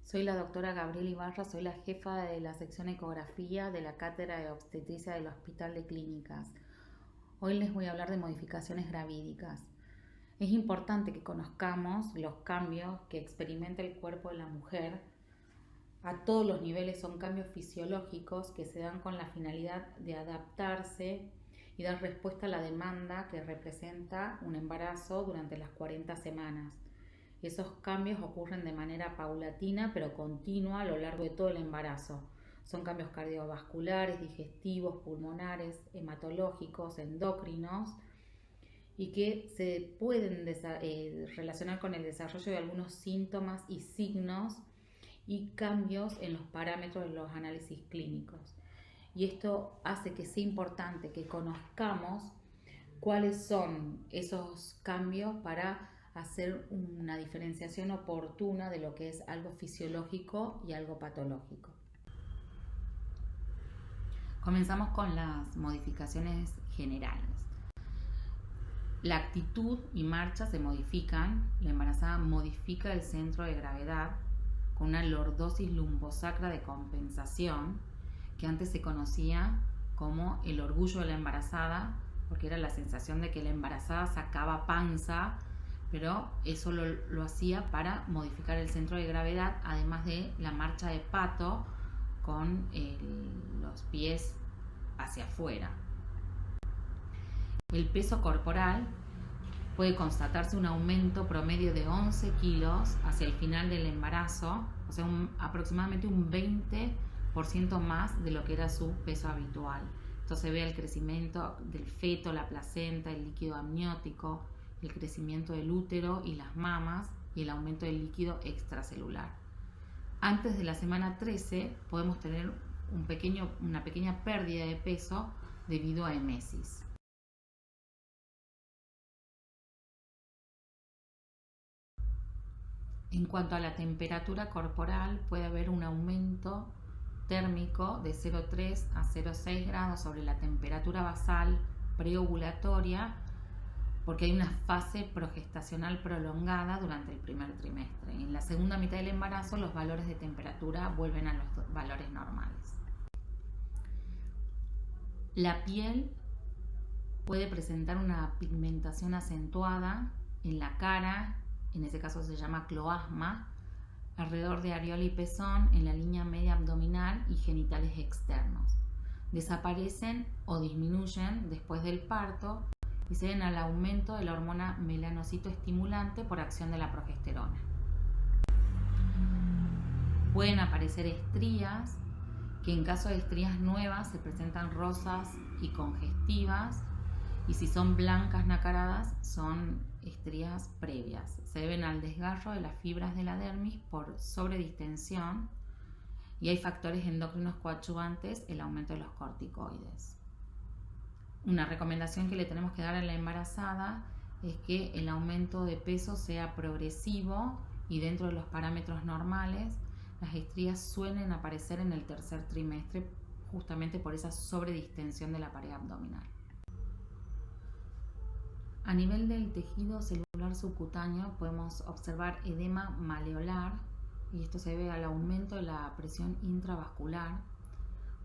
Soy la doctora Gabriela Ibarra, soy la jefa de la sección ecografía de la Cátedra de Obstetricia del Hospital de Clínicas. Hoy les voy a hablar de modificaciones gravídicas. Es importante que conozcamos los cambios que experimenta el cuerpo de la mujer. A todos los niveles son cambios fisiológicos que se dan con la finalidad de adaptarse y dar respuesta a la demanda que representa un embarazo durante las 40 semanas. Esos cambios ocurren de manera paulatina pero continua a lo largo de todo el embarazo. Son cambios cardiovasculares, digestivos, pulmonares, hematológicos, endocrinos y que se pueden relacionar con el desarrollo de algunos síntomas y signos y cambios en los parámetros de los análisis clínicos. Y esto hace que sea importante que conozcamos cuáles son esos cambios para hacer una diferenciación oportuna de lo que es algo fisiológico y algo patológico. Comenzamos con las modificaciones generales. La actitud y marcha se modifican. La embarazada modifica el centro de gravedad con una lordosis lumbosacra de compensación, que antes se conocía como el orgullo de la embarazada, porque era la sensación de que la embarazada sacaba panza, pero eso lo hacía para modificar el centro de gravedad, además de la marcha de pato con los pies hacia afuera. El peso corporal puede constatarse un aumento promedio de 11 kilos hacia el final del embarazo, o sea, aproximadamente un 20% más de lo que era su peso habitual. Esto se ve el crecimiento del feto, la placenta, el líquido amniótico, el crecimiento del útero y las mamas y el aumento del líquido extracelular. Antes de la semana 13 podemos tener una pequeña pérdida de peso debido a emesis. En cuanto a la temperatura corporal, puede haber un aumento térmico de 0,3 a 0,6 grados sobre la temperatura basal preovulatoria, porque hay una fase progestacional prolongada durante el primer trimestre. En la segunda mitad del embarazo los valores de temperatura vuelven a los valores normales. La piel puede presentar una pigmentación acentuada en la cara, en ese caso se llama cloasma, alrededor de areola y pezón, en la línea media abdominal y genitales externos. Desaparecen o disminuyen después del parto y se deben al aumento de la hormona melanocito estimulante por acción de la progesterona. Pueden aparecer estrías, que en caso de estrías nuevas se presentan rosas y congestivas, y si son blancas nacaradas son estrías previas. Se deben al desgarro de las fibras de la dermis por sobredistensión, y hay factores endocrinos coadyuvantes, el aumento de los corticoides. Una recomendación que le tenemos que dar a la embarazada es que el aumento de peso sea progresivo y dentro de los parámetros normales. Las estrías suelen aparecer en el tercer trimestre justamente por esa sobredistensión de la pared abdominal. A nivel del tejido celular subcutáneo podemos observar edema maleolar, y esto se debe al aumento de la presión intravascular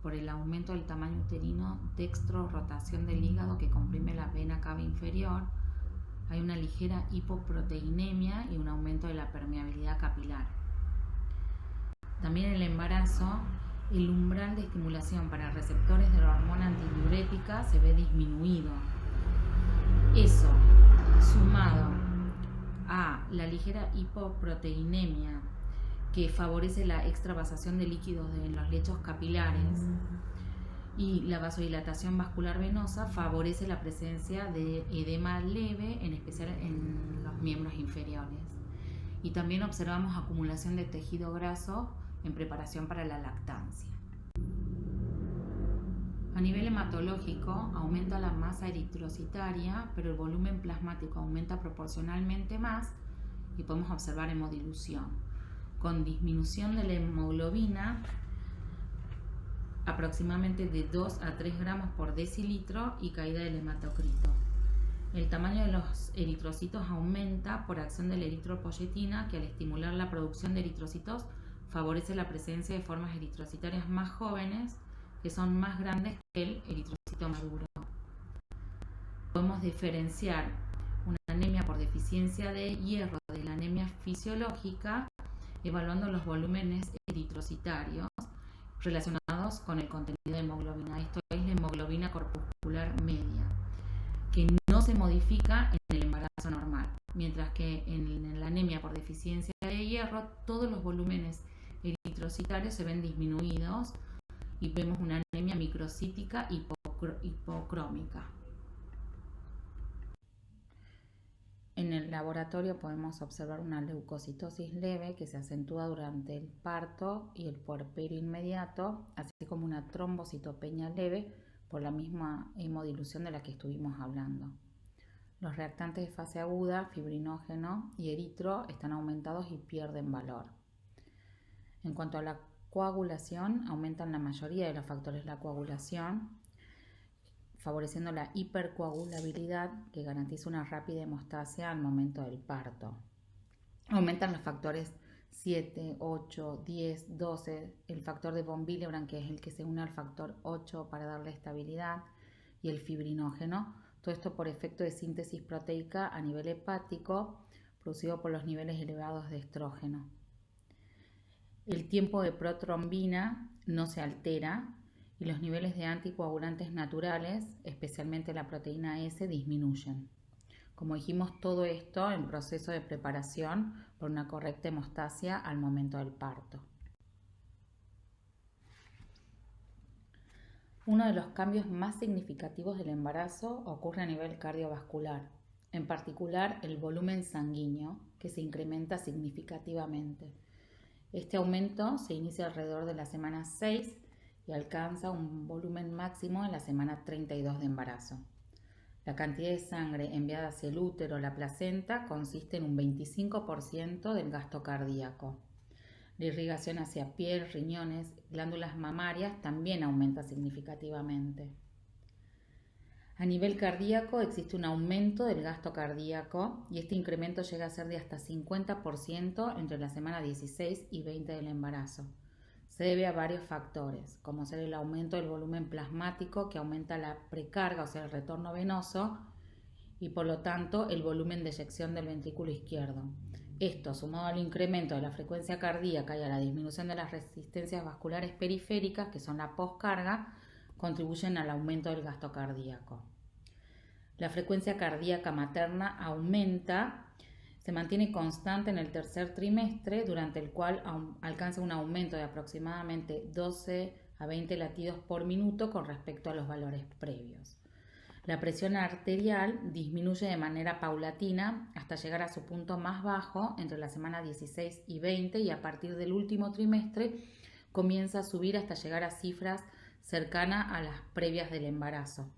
por el aumento del tamaño uterino, dextrorrotación del hígado que comprime la vena cava inferior. Hay una ligera hipoproteinemia y un aumento de la permeabilidad capilar. También en el embarazo, el umbral de estimulación para receptores de la hormona antidiurética se ve disminuido. Eso, sumado a la ligera hipoproteinemia, que favorece la extravasación de líquidos en los lechos capilares, y la vasodilatación vascular venosa, favorece la presencia de edema leve, en especial en los miembros inferiores. Y también observamos acumulación de tejido graso en preparación para la lactancia. A nivel hematológico, aumenta la masa eritrocitaria, pero el volumen plasmático aumenta proporcionalmente más y podemos observar hemodilución, con disminución de la hemoglobina aproximadamente de 2 a 3 gramos por decilitro y caída del hematocrito. El tamaño de los eritrocitos aumenta por acción de la eritropoyetina, que al estimular la producción de eritrocitos favorece la presencia de formas eritrocitarias más jóvenes que son más grandes que el eritrocito maduro. Podemos diferenciar una anemia por deficiencia de hierro de la anemia fisiológica evaluando los volúmenes eritrocitarios relacionados con el contenido de hemoglobina. Esto es la hemoglobina corpuscular media, que no se modifica en el embarazo normal, mientras que en la anemia por deficiencia de hierro todos los volúmenes eritrocitarios se ven disminuidos y vemos una anemia microcítica hipocrómica. En el laboratorio podemos observar una leucocitosis leve que se acentúa durante el parto y el puerperio inmediato, así como una trombocitopenia leve por la misma hemodilución de la que estuvimos hablando. Los reactantes de fase aguda, fibrinógeno y eritro, están aumentados y pierden valor. En cuanto a la coagulación, aumentan la mayoría de los factores de la coagulación, favoreciendo la hipercoagulabilidad que garantiza una rápida hemostasia al momento del parto. Aumentan los factores 7, 8, 10, 12, el factor de von Willebrand, que es el que se une al factor 8 para darle estabilidad, y el fibrinógeno. Todo esto por efecto de síntesis proteica a nivel hepático, producido por los niveles elevados de estrógeno. El tiempo de protrombina no se altera y los niveles de anticoagulantes naturales, especialmente la proteína S, disminuyen. Como dijimos, todo esto en proceso de preparación por una correcta hemostasia al momento del parto. Uno de los cambios más significativos del embarazo ocurre a nivel cardiovascular, en particular el volumen sanguíneo, que se incrementa significativamente. Este aumento se inicia alrededor de la semana 6 y alcanza un volumen máximo en la semana 32 de embarazo. La cantidad de sangre enviada hacia el útero o la placenta consiste en un 25% del gasto cardíaco. La irrigación hacia piel, riñones, glándulas mamarias también aumenta significativamente. A nivel cardíaco existe un aumento del gasto cardíaco y este incremento llega a ser de hasta 50% entre la semana 16 y 20 del embarazo. Se debe a varios factores, como ser el aumento del volumen plasmático que aumenta la precarga, o sea, el retorno venoso, y por lo tanto el volumen de eyección del ventrículo izquierdo. Esto, sumado al incremento de la frecuencia cardíaca y a la disminución de las resistencias vasculares periféricas, que son la poscarga, contribuyen al aumento del gasto cardíaco. La frecuencia cardíaca materna aumenta, se mantiene constante en el tercer trimestre, durante el cual alcanza un aumento de aproximadamente 12 a 20 latidos por minuto con respecto a los valores previos. La presión arterial disminuye de manera paulatina hasta llegar a su punto más bajo entre la semana 16 y 20 y a partir del último trimestre comienza a subir hasta llegar a cifras cercanas a las previas del embarazo.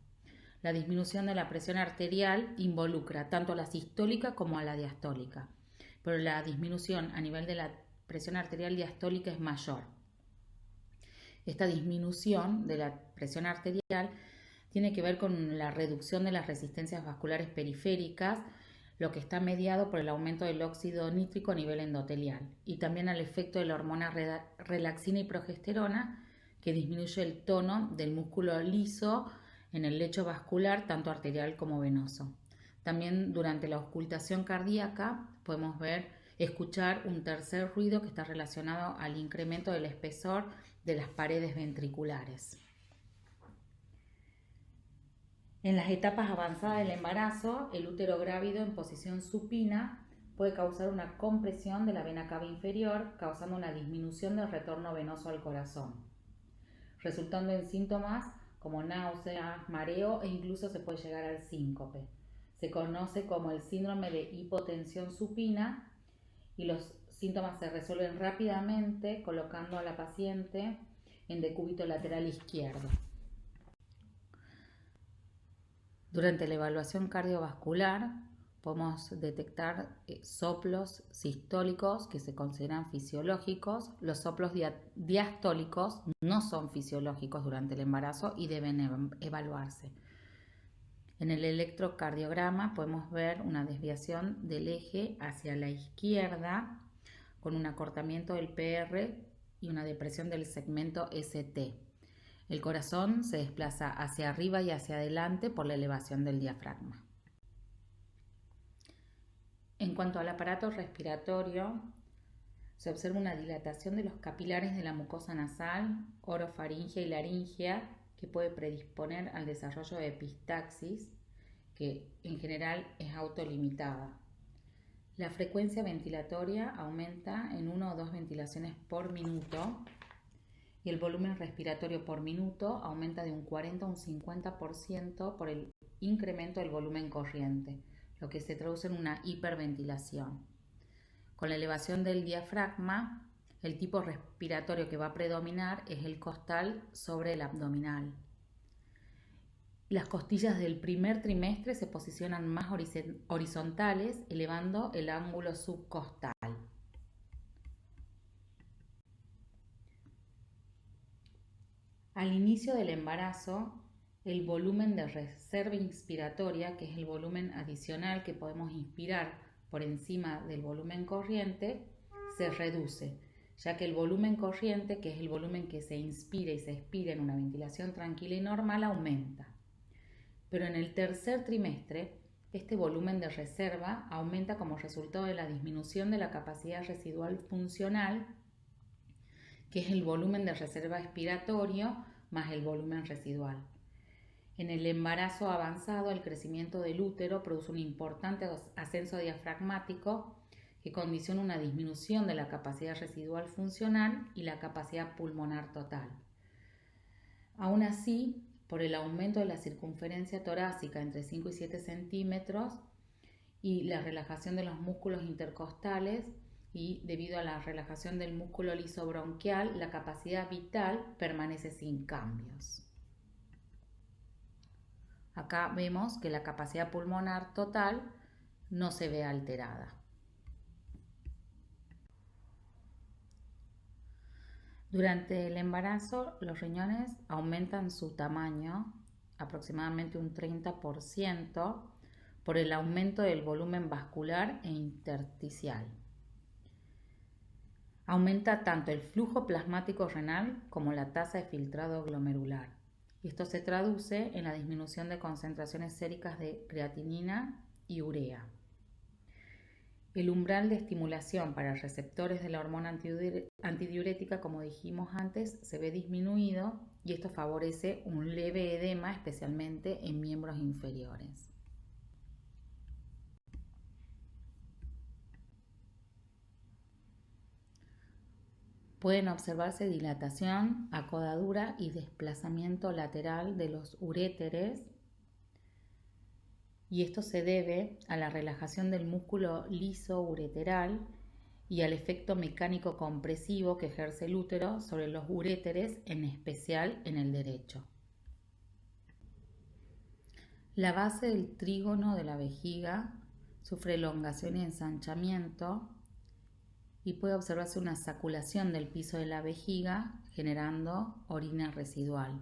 La disminución de la presión arterial involucra tanto a la sistólica como a la diastólica, pero la disminución a nivel de la presión arterial diastólica es mayor. Esta disminución de la presión arterial tiene que ver con la reducción de las resistencias vasculares periféricas, lo que está mediado por el aumento del óxido nítrico a nivel endotelial, y también al efecto de la hormona relaxina y progesterona, que disminuye el tono del músculo liso en el lecho vascular, tanto arterial como venoso. También durante la auscultación cardíaca podemos escuchar un tercer ruido que está relacionado al incremento del espesor de las paredes ventriculares. En las etapas avanzadas del embarazo, el útero grávido en posición supina puede causar una compresión de la vena cava inferior, causando una disminución del retorno venoso al corazón, resultando en síntomas como náuseas, mareo e incluso se puede llegar al síncope. Se conoce como el síndrome de hipotensión supina y los síntomas se resuelven rápidamente colocando a la paciente en decúbito lateral izquierdo. Durante la evaluación cardiovascular podemos detectar soplos sistólicos que se consideran fisiológicos. Los soplos diastólicos no son fisiológicos durante el embarazo y deben evaluarse. En el electrocardiograma podemos ver una desviación del eje hacia la izquierda con un acortamiento del PR y una depresión del segmento ST. El corazón se desplaza hacia arriba y hacia adelante por la elevación del diafragma. En cuanto al aparato respiratorio, se observa una dilatación de los capilares de la mucosa nasal, orofaringea y laringea, que puede predisponer al desarrollo de epistaxis, que en general es autolimitada. La frecuencia ventilatoria aumenta en 1 o 2 ventilaciones por minuto y el volumen respiratorio por minuto aumenta de un 40 a un 50% por el incremento del volumen corriente, lo que se traduce en una hiperventilación. Con la elevación del diafragma, el tipo respiratorio que va a predominar es el costal sobre el abdominal. Las costillas del primer trimestre se posicionan más horizontales, elevando el ángulo subcostal. Al inicio del embarazo, el volumen de reserva inspiratoria, que es el volumen adicional que podemos inspirar por encima del volumen corriente, se reduce, ya que el volumen corriente, que es el volumen que se inspira y se expira en una ventilación tranquila y normal, aumenta. Pero en el tercer trimestre, este volumen de reserva aumenta como resultado de la disminución de la capacidad residual funcional, que es el volumen de reserva expiratorio más el volumen residual. En el embarazo avanzado, el crecimiento del útero produce un importante ascenso diafragmático que condiciona una disminución de la capacidad residual funcional y la capacidad pulmonar total. Aún así, por el aumento de la circunferencia torácica entre 5 y 7 centímetros y la relajación de los músculos intercostales, y debido a la relajación del músculo liso bronquial, la capacidad vital permanece sin cambios. Acá vemos que la capacidad pulmonar total no se ve alterada. Durante el embarazo, los riñones aumentan su tamaño aproximadamente un 30% por el aumento del volumen vascular e intersticial. Aumenta tanto el flujo plasmático renal como la tasa de filtrado glomerular. Y esto se traduce en la disminución de concentraciones séricas de creatinina y urea. El umbral de estimulación para receptores de la hormona antidiurética, como dijimos antes, se ve disminuido y esto favorece un leve edema, especialmente en miembros inferiores. Pueden observarse dilatación, acodadura y desplazamiento lateral de los uréteres, y esto se debe a la relajación del músculo liso ureteral y al efecto mecánico compresivo que ejerce el útero sobre los uréteres, en especial en el derecho. La base del trígono de la vejiga sufre elongación y ensanchamiento y puede observarse una saculación del piso de la vejiga generando orina residual.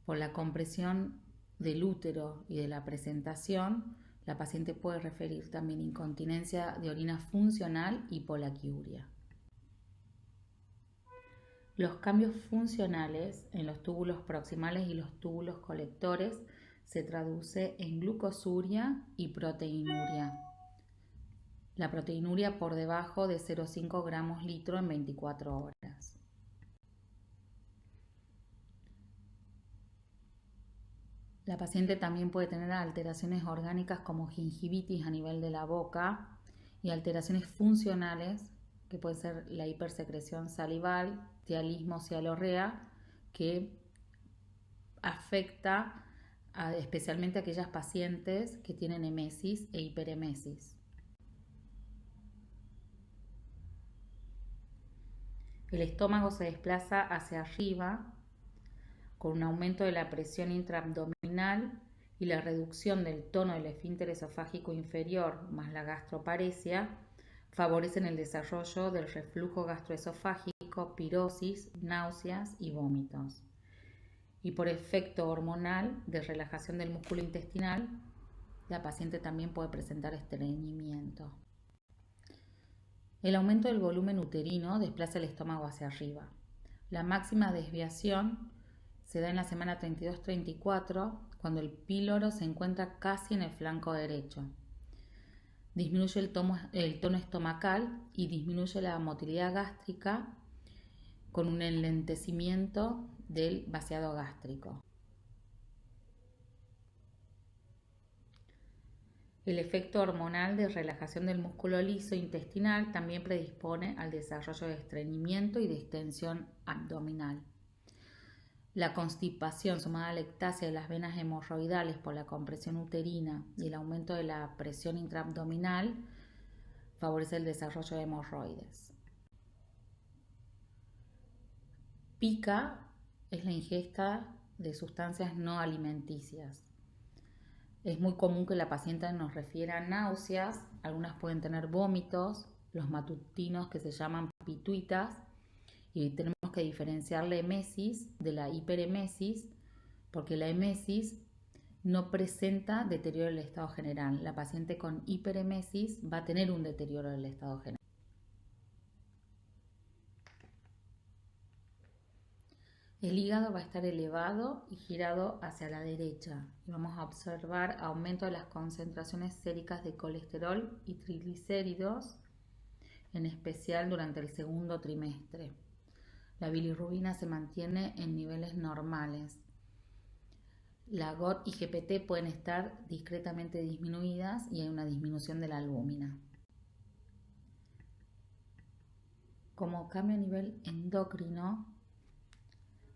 Por la compresión del útero y de la presentación, la paciente puede referir también incontinencia de orina funcional y polaquiuria. Los cambios funcionales en los túbulos proximales y los túbulos colectores se traduce en glucosuria y proteinuria. La proteinuria por debajo de 0,5 gramos litro en 24 horas. La paciente también puede tener alteraciones orgánicas como gingivitis a nivel de la boca y alteraciones funcionales que puede ser la hipersecreción salival, tialismo, cialorrea, que afecta especialmente a aquellas pacientes que tienen emesis e hiperemesis. El estómago se desplaza hacia arriba con un aumento de la presión intraabdominal y la reducción del tono del esfínter esofágico inferior más la gastroparesia favorecen el desarrollo del reflujo gastroesofágico, pirosis, náuseas y vómitos. Y por efecto hormonal de relajación del músculo intestinal, la paciente también puede presentar estreñimiento. El aumento del volumen uterino desplaza el estómago hacia arriba. La máxima desviación se da en la semana 32-34, cuando el píloro se encuentra casi en el flanco derecho. Disminuye el tono estomacal y disminuye la motilidad gástrica con un enlentecimiento del vaciado gástrico. El efecto hormonal de relajación del músculo liso intestinal también predispone al desarrollo de estreñimiento y de extensión abdominal. La constipación sumada a la ectasia de las venas hemorroidales por la compresión uterina y el aumento de la presión intraabdominal favorece el desarrollo de hemorroides. Pica es la ingesta de sustancias no alimenticias. Es muy común que la paciente nos refiera náuseas, algunas pueden tener vómitos, los matutinos que se llaman pituitas, y tenemos que diferenciar la emesis de la hiperemesis, porque la emesis no presenta deterioro del estado general. La paciente con hiperemesis va a tener un deterioro del estado general. El hígado va a estar elevado y girado hacia la derecha y vamos a observar aumento de las concentraciones séricas de colesterol y triglicéridos, en especial durante el segundo trimestre. La bilirrubina se mantiene en niveles normales. La GOT y GPT pueden estar discretamente disminuidas y hay una disminución de la albúmina. Como cambio a nivel endocrino,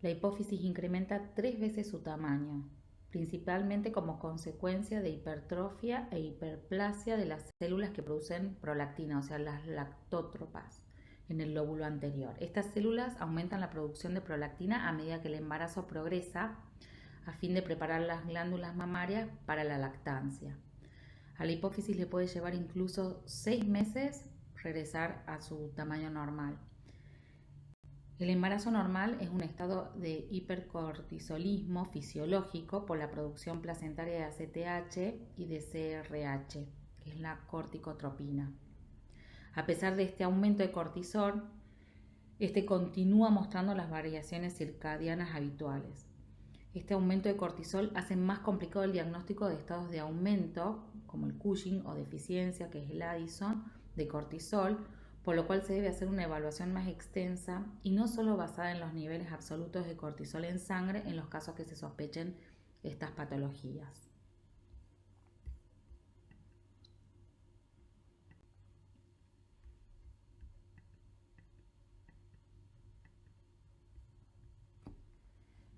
la hipófisis incrementa 3 veces su tamaño, principalmente como consecuencia de hipertrofia e hiperplasia de las células que producen prolactina, o sea, las lactótropas, en el lóbulo anterior. Estas células aumentan la producción de prolactina a medida que el embarazo progresa, a fin de preparar las glándulas mamarias para la lactancia. A la hipófisis le puede llevar incluso 6 meses regresar a su tamaño normal. El embarazo normal es un estado de hipercortisolismo fisiológico por la producción placentaria de ACTH y de CRH, que es la corticotropina. A pesar de este aumento de cortisol, este continúa mostrando las variaciones circadianas habituales. Este aumento de cortisol hace más complicado el diagnóstico de estados de aumento, como el Cushing o deficiencia, que es el Addison, de cortisol, por lo cual se debe hacer una evaluación más extensa y no solo basada en los niveles absolutos de cortisol en sangre en los casos que se sospechen estas patologías.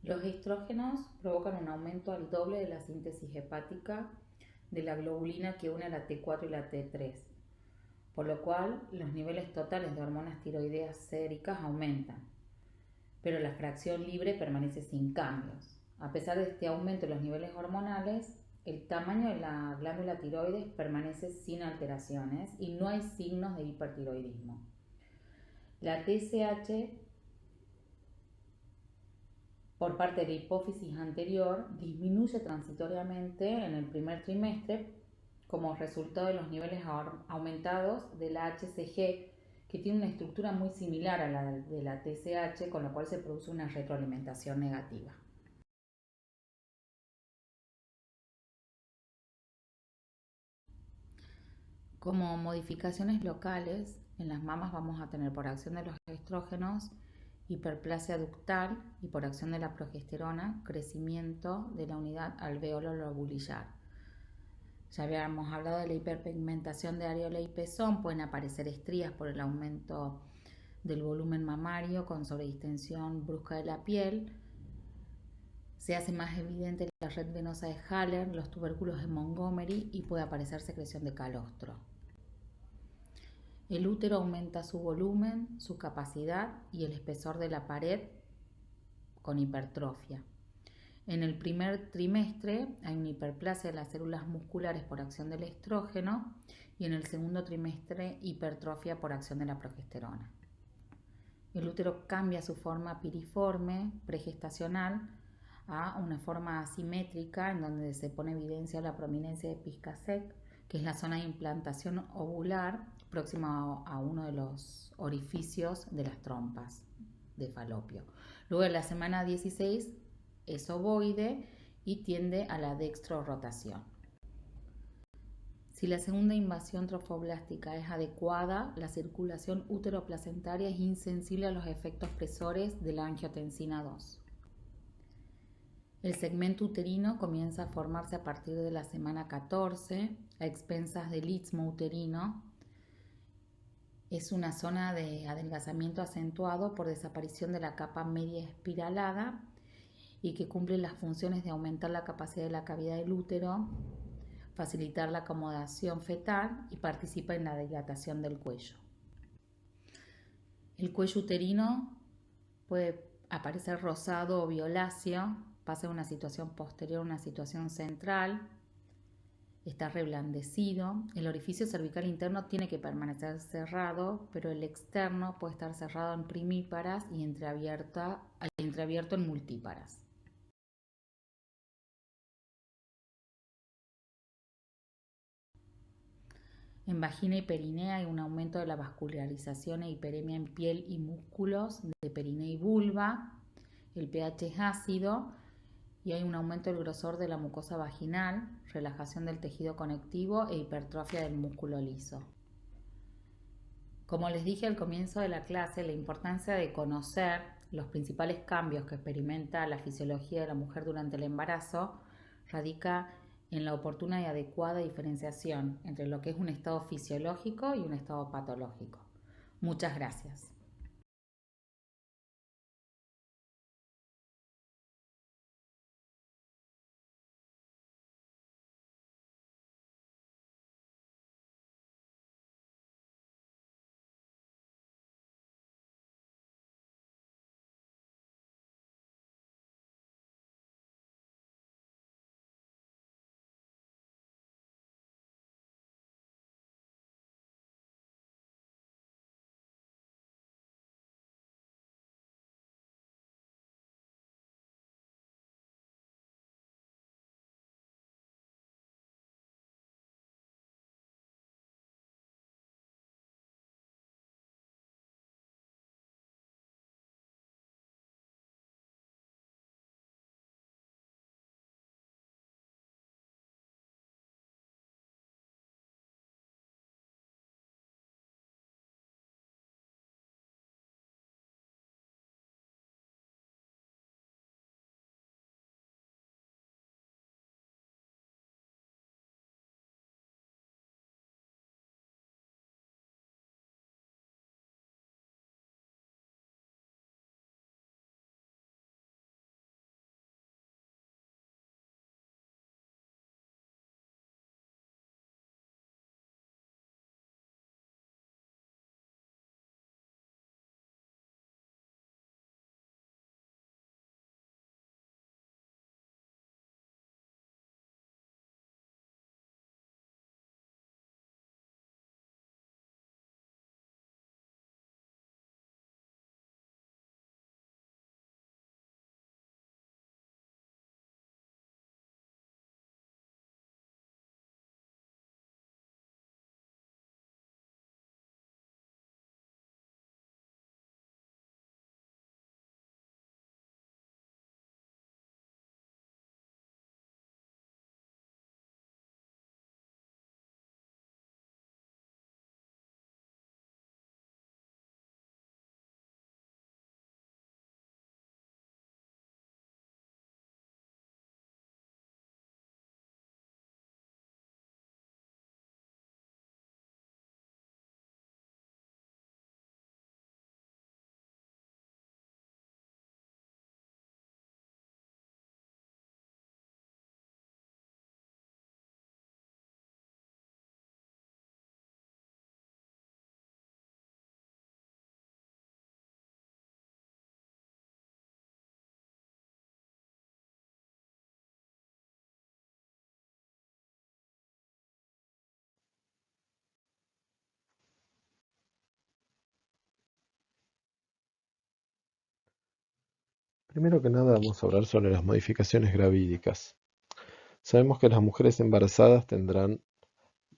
Los estrógenos provocan un aumento al doble de la síntesis hepática de la globulina que une a la T4 y la T3, por lo cual los niveles totales de hormonas tiroideas séricas aumentan, pero la fracción libre permanece sin cambios. A pesar de este aumento en los niveles hormonales, el tamaño de la glándula tiroides permanece sin alteraciones y no hay signos de hipertiroidismo. La TSH por parte de la hipófisis anterior disminuye transitoriamente en el primer trimestre como resultado de los niveles aumentados de la HCG, que tiene una estructura muy similar a la de la TSH, con lo cual se produce una retroalimentación negativa. Como modificaciones locales, en las mamas vamos a tener por acción de los estrógenos hiperplasia ductal y por acción de la progesterona crecimiento de la unidad alveolo-lobulillar. Ya habíamos hablado de la hiperpigmentación de areola y pezón, pueden aparecer estrías por el aumento del volumen mamario con sobredistensión brusca de la piel. Se hace más evidente la red venosa de Haller, los tubérculos de Montgomery y puede aparecer secreción de calostro. El útero aumenta su volumen, su capacidad y el espesor de la pared con hipertrofia. En el primer trimestre hay una hiperplasia de las células musculares por acción del estrógeno y en el segundo trimestre hipertrofia por acción de la progesterona. El útero cambia su forma piriforme pregestacional a una forma asimétrica en donde se pone evidencia la prominencia de Piscasec, que es la zona de implantación ovular próximo a uno de los orificios de las trompas de falopio. Luego en la semana 16 es ovoide y tiende a la dextrorotación. Si la segunda invasión trofoblástica es adecuada, la circulación útero-placentaria es insensible a los efectos presores de la angiotensina 2. El segmento uterino comienza a formarse a partir de la semana 14, a expensas del istmo uterino. Es una zona de adelgazamiento acentuado por desaparición de la capa media espiralada y que cumple las funciones de aumentar la capacidad de la cavidad del útero, facilitar la acomodación fetal y participa en la dilatación del cuello. El cuello uterino puede aparecer rosado o violáceo, pasa de una situación posterior a una situación central, está reblandecido. El orificio cervical interno tiene que permanecer cerrado, pero el externo puede estar cerrado en primíparas y entreabierto en multíparas. En vagina y perinea hay un aumento de la vascularización e hiperemia en piel y músculos de perinea y vulva. El pH es ácido y hay un aumento del grosor de la mucosa vaginal, relajación del tejido conectivo e hipertrofia del músculo liso. Como les dije al comienzo de la clase, la importancia de conocer los principales cambios que experimenta la fisiología de la mujer durante el embarazo radica en la oportuna y adecuada diferenciación entre lo que es un estado fisiológico y un estado patológico. Muchas gracias. Primero que nada vamos a hablar sobre las modificaciones gravídicas. Sabemos que las mujeres embarazadas tendrán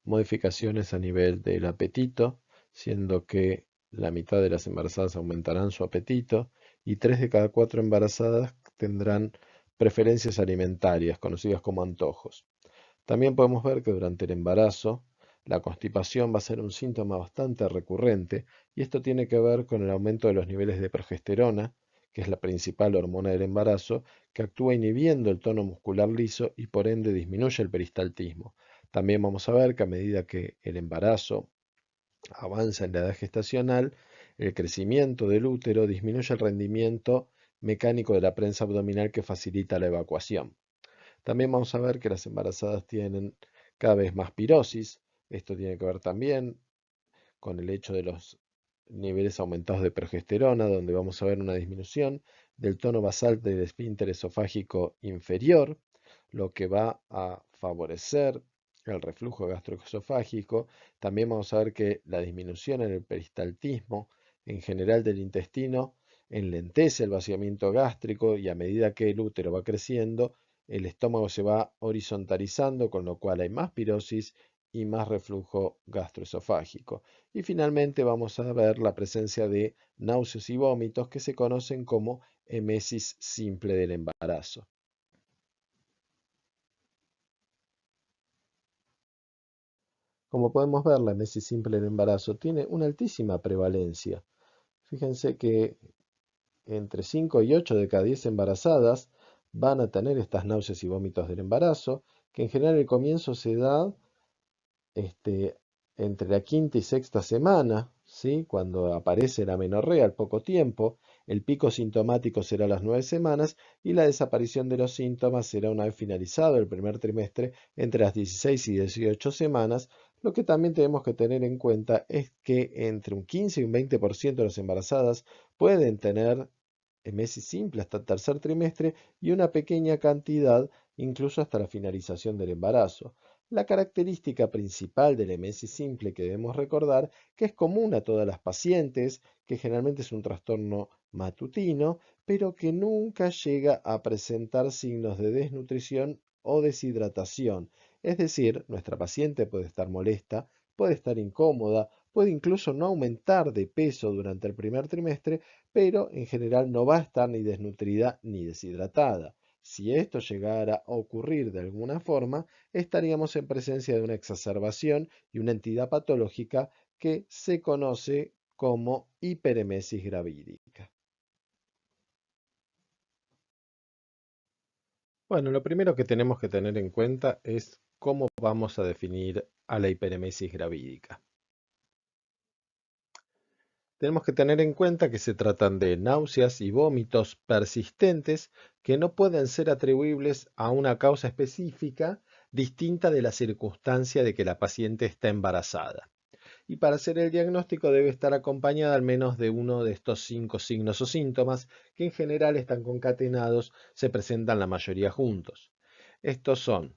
modificaciones a nivel del apetito, siendo que la mitad de las embarazadas aumentarán su apetito y 3 de cada 4 embarazadas tendrán preferencias alimentarias, conocidas como antojos. También podemos ver que durante el embarazo la constipación va a ser un síntoma bastante recurrente y esto tiene que ver con el aumento de los niveles de progesterona, que es la principal hormona del embarazo, que actúa inhibiendo el tono muscular liso y por ende disminuye el peristaltismo. También vamos a ver que a medida que el embarazo avanza en la edad gestacional, el crecimiento del útero disminuye el rendimiento mecánico de la prensa abdominal que facilita la evacuación. También vamos a ver que las embarazadas tienen cada vez más pirosis. Esto tiene que ver también con el hecho de los niveles aumentados de progesterona, donde vamos a ver una disminución del tono basal del esfínter esofágico inferior, lo que va a favorecer el reflujo gastroesofágico. También vamos a ver que la disminución en el peristaltismo en general del intestino enlentece el vaciamiento gástrico y a medida que el útero va creciendo, el estómago se va horizontalizando, con lo cual hay más pirosis y más reflujo gastroesofágico. Y finalmente vamos a ver la presencia de náuseas y vómitos que se conocen como emesis simple del embarazo. Como podemos ver, la emesis simple del embarazo tiene una altísima prevalencia. Fíjense que entre 5 y 8 de cada 10 embarazadas van a tener estas náuseas y vómitos del embarazo, que en general el comienzo se da este, entre la quinta y sexta semana, ¿sí? Cuando aparece la menorrea al poco tiempo, el pico sintomático será a las 9 semanas y la desaparición de los síntomas será una vez finalizado el primer trimestre entre las 16 y 18 semanas. Lo que también tenemos que tener en cuenta es que entre un 15 y un 20% de las embarazadas pueden tener meses simple hasta el tercer trimestre y una pequeña cantidad incluso hasta la finalización del embarazo. La característica principal del emesis simple que debemos recordar que es común a todas las pacientes, que generalmente es un trastorno matutino, pero que nunca llega a presentar signos de desnutrición o deshidratación. Es decir, nuestra paciente puede estar molesta, puede estar incómoda, puede incluso no aumentar de peso durante el primer trimestre, pero en general no va a estar ni desnutrida ni deshidratada. Si esto llegara a ocurrir de alguna forma, estaríamos en presencia de una exacerbación y una entidad patológica que se conoce como hiperemesis gravídica. Bueno, lo primero que tenemos que tener en cuenta es cómo vamos a definir a la hiperemesis gravídica. Tenemos que tener en cuenta que se tratan de náuseas y vómitos persistentes que no pueden ser atribuibles a una causa específica distinta de la circunstancia de que la paciente está embarazada. Y para hacer el diagnóstico debe estar acompañada al menos de uno de estos 5 signos o síntomas que en general están concatenados, se presentan la mayoría juntos. Estos son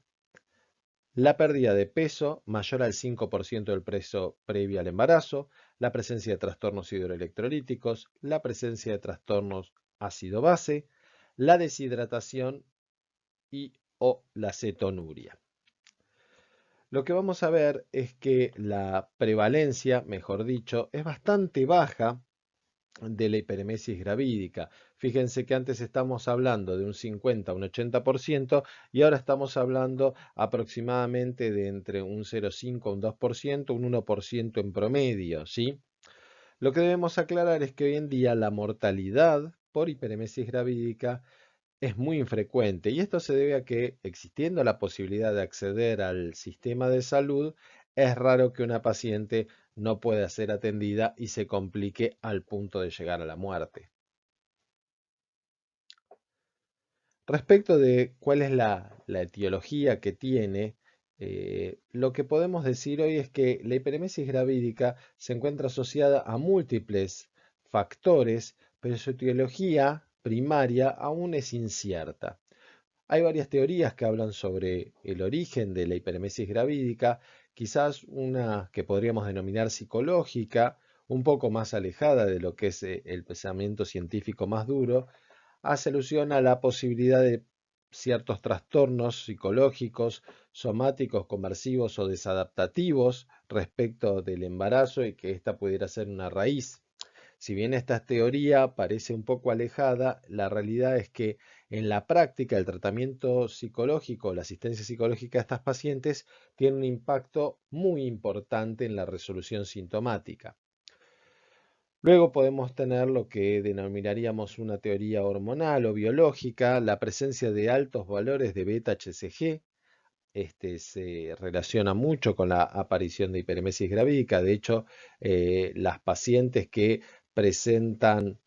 la pérdida de peso mayor al 5% del peso previo al embarazo, la presencia de trastornos hidroelectrolíticos, la presencia de trastornos ácido-base, la deshidratación y o la cetonuria. Lo que vamos a ver es que la prevalencia, mejor dicho, es bastante baja de la hiperemesis gravídica. Fíjense que antes estamos hablando de un 50 a un 80% y ahora estamos hablando aproximadamente de entre un 0,5 a un 2%, un 1% en promedio, ¿sí? Lo que debemos aclarar es que hoy en día la mortalidad por hiperemesis gravídica es muy infrecuente y esto se debe a que, existiendo la posibilidad de acceder al sistema de salud, es raro que una paciente no pueda ser atendida y se complique al punto de llegar a la muerte. Respecto de cuál es la etiología que tiene, lo que podemos decir hoy es que la hiperemesis gravídica se encuentra asociada a múltiples factores, pero su etiología primaria aún es incierta. Hay varias teorías que hablan sobre el origen de la hiperemesis gravídica, quizás una que podríamos denominar psicológica, un poco más alejada de lo que es el pensamiento científico más duro, hace alusión a la posibilidad de ciertos trastornos psicológicos, somáticos, conversivos o desadaptativos respecto del embarazo y que esta pudiera ser una raíz. Si bien esta teoría parece un poco alejada, la realidad es que en la práctica el tratamiento psicológico, la asistencia psicológica a estas pacientes tiene un impacto muy importante en la resolución sintomática. Luego podemos tener lo que denominaríamos una teoría hormonal o biológica, la presencia de altos valores de beta-HCG. Se relaciona mucho con la aparición de hiperemesis gravídica. De hecho, las pacientes que presentan